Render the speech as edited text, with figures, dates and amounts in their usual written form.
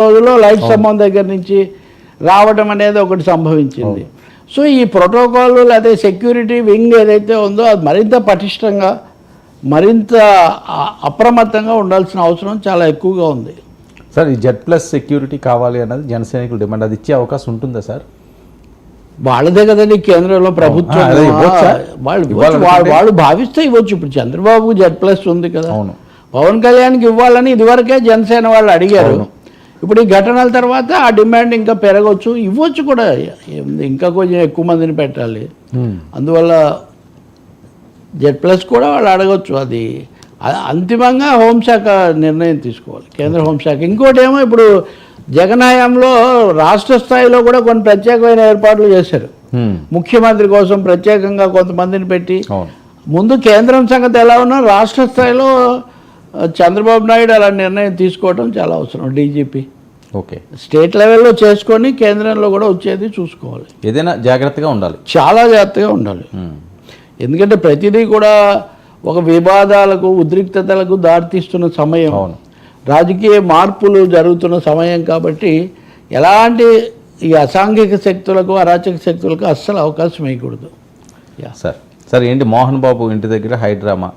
రోజుల్లో లైట్ స్తంభం దగ్గర నుంచి రావడం అనేది ఒకటి సంభవించింది. సో ఈ ప్రోటోకాల్ లేదా సెక్యూరిటీ వింగ్ ఏదైతే ఉందో అది మరింత పటిష్టంగా మరింత అప్రమత్తంగా ఉండాల్సిన అవసరం చాలా ఎక్కువగా ఉంది. సార్ ఈ Z+ సెక్యూరిటీ కావాలి అన్నది జనసైనికుల డిమాండ్, అది ఇచ్చే అవకాశం ఉంటుందా సార్? వాళ్ళదే కదండి కేంద్రంలో ప్రభుత్వం, వాళ్ళు భావిస్తే ఇవ్వచ్చు. ఇప్పుడు చంద్రబాబు Z+ ఉంది కదా, పవన్ కళ్యాణ్కి ఇవ్వాలని ఇదివరకే జనసేన వాళ్ళు అడిగారు. ఇప్పుడు ఈ ఘటనల తర్వాత ఆ డిమాండ్ ఇంకా పెరగవచ్చు, ఇవ్వచ్చు కూడా. ఇంకా కొంచెం ఎక్కువ మందిని పెట్టాలి, అందువల్ల Z+ కూడా వాళ్ళు అడగచ్చు. అది అంతిమంగా హోంశాఖ నిర్ణయం తీసుకోవాలి, కేంద్ర హోంశాఖ. ఇంకోటి ఏమో ఇప్పుడు జగన్ హయాంలో రాష్ట్ర స్థాయిలో కూడా కొన్ని ప్రత్యేకమైన ఏర్పాట్లు చేశారు. ముఖ్యమంత్రి కోసం ప్రత్యేకంగా కొంతమందిని పెట్టి, ముందు కేంద్రం సంగతి ఎలా ఉన్నా రాష్ట్ర స్థాయిలో చంద్రబాబు నాయుడు అలా నిర్ణయం తీసుకోవడం చాలా అవసరం. డీజీపీ స్టేట్ లెవెల్లో చేసుకొని కేంద్రంలో కూడా వచ్చేది చూసుకోవాలి. ఏదైనా జాగ్రత్తగా ఉండాలి, చాలా జాగ్రత్తగా ఉండాలి. ఎందుకంటే ప్రతిదీ కూడా ఒక వివాదాలకు ఉద్రిక్తతలకు దారితీస్తున్న సమయం, రాజకీయ మార్పులు జరుగుతున్న సమయం. కాబట్టి ఎలాంటి ఈ అసాంఘిక శక్తులకు అరాచక శక్తులకు అస్సలు అవకాశం ఇవ్వకూడదు. సార్ ఏంటి మోహన్ బాబు ఇంటి దగ్గర హైడ్రామా